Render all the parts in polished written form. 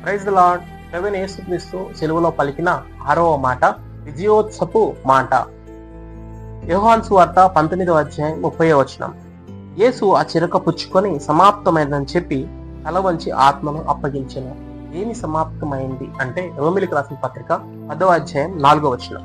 Praise the lord. ప్రభువైన యేసుక్రీస్తు సిలువలో పలికిన 6వ మాట విజయోత్సపు మాట. యోహాను సువార్త 19వ అధ్యాయం 30వ వచనం. యేసు ఆ చిరక పుచ్చుకొని సమాప్తమైందని చెప్పి తల వంచి ఆత్మను అప్పగించెను. ఏమి సమాప్తమైంది అంటే రోమిలికి రాసిన పత్రిక 10వ అధ్యాయం 4వ వచనం.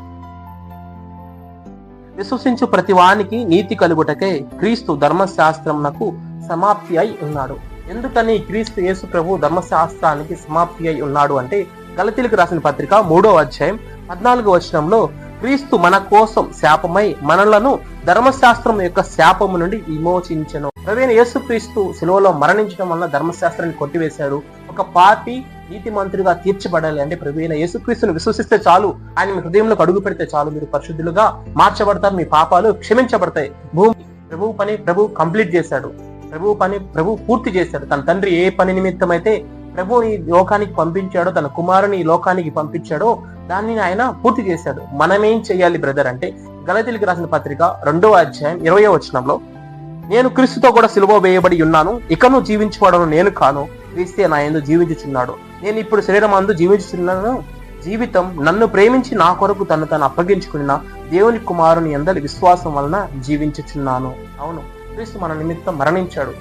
విశ్వసించు ప్రతి వానికి నీతి కలుగుటకే క్రీస్తు ధర్మశాస్త్రమునకు సమాప్తి అయి ఉన్నాడు. ఎందుకని క్రీస్తు యేసు ప్రభు ధర్మశాస్త్రానికి సమాప్తి అయి ఉన్నాడు అంటే గలతీయులకు రాసిన పత్రిక 3వ అధ్యాయం 14వ వచనంలో క్రీస్తు మన కోసం శాపమై మనలను ధర్మశాస్త్రం యొక్క శాపము నుండి విమోచించెను. ప్రభువైన యేసుక్రీస్తు సిలువలో మరణించడం వల్ల ధర్మశాస్త్రాన్ని కొట్టివేశాడు. ఒక పాపి నీతి మంత్రిగా తీర్చబడాలి అంటే ప్రభువైన యేసుక్రీస్తును విశ్వసిస్తే చాలు, ఆయన మీ హృదయంలోకి అడుగు పెడితే చాలు, మీరు పరిశుద్ధులుగా మార్చబడతారు, మీ పాపాలు క్షమించబడతాయి. భూమి ప్రభు పని ప్రభు కంప్లీట్ చేశాడు. ప్రభు పని ప్రభు పూర్తి చేశాడు. తన తండ్రి ఏ పని నిమిత్తం అయితే ప్రభువుని ఈ లోకానికి పంపించాడో, తన కుమారుని ఈ లోకానికి పంపించాడో దాన్ని ఆయన పూర్తి చేశాడు. మనమేం చెయ్యాలి బ్రదర్ అంటే గలతీయులకు రాసిన పత్రిక 2వ అధ్యాయం 20వ వచనంలో నేను క్రీస్తుతో కూడా సిలువ వేయబడి ఉన్నాను, ఇకను జీవించువాడను నేను కాను, క్రీస్తే నా యందు జీవించుచున్నాడు. నేను ఇప్పుడు శరీరం అందు జీవించుచున్నాను. జీవితం నన్ను ప్రేమించి నా కొరకు తను అప్పగించుకున్న దేవుని కుమారుని యందలి విశ్వాసం వలన జీవించుచున్నాను. అవును, క్రీస్తు మన నిమిత్తం మరణించాడు,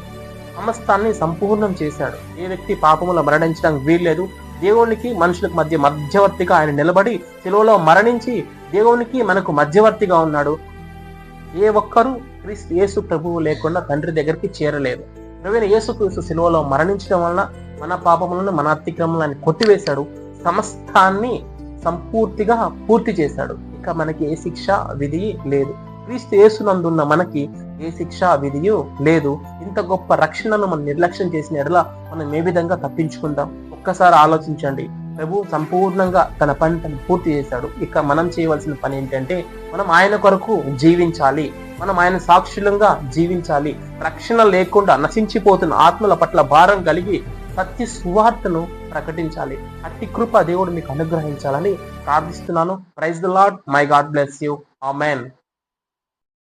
సమస్తాన్ని సంపూర్ణం చేశాడు. ఏ వ్యక్తి పాపములో మరణించడానికి వీల్లేదు. దేవునికి మనుషులకు మధ్యవర్తిగా ఆయన నిలబడి సిలువలో మరణించి దేవునికి మనకు మధ్యవర్తిగా ఉన్నాడు. ఏ ఒక్కరూ క్రీస్తు యేసు ప్రభువు లేకుండా తండ్రి దగ్గరికి చేరలేదు. ప్రభువైన యేసుక్రీస్తు సిలువలో మరణించడం వలన మన పాపములను మన అతిక్రమలను కొట్టివేశాడు, సమస్తాన్ని సంపూర్తిగా పూర్తి చేశాడు. ఇక మనకి ఏ శిక్ష విధి లేదు. క్రీస్తు యేసునందున్న మనకి ఏ శిక్ష విధియు లేదు. ఇంత గొప్ప రక్షణను మనం నిర్లక్ష్యం చేసిన ఎడల మనం ఏ విధంగా తప్పించుకుందాం? ఒక్కసారి ఆలోచించండి. ప్రభు సంపూర్ణంగా తన పని పూర్తి చేశాడు. ఇక మనం చేయవలసిన పని ఏంటంటే మనం ఆయన కొరకు జీవించాలి, మనం ఆయన సాక్షులంగా జీవించాలి. రక్షణ లేకుండా నశించిపోతున్న ఆత్మల పట్ల భారం కలిగి సత్య సువార్తను ప్రకటించాలి. అట్టి కృప దేవుడు మీకు అనుగ్రహించాలని ప్రార్థిస్తున్నాను. Praise the Lord. My God bless you. Amen.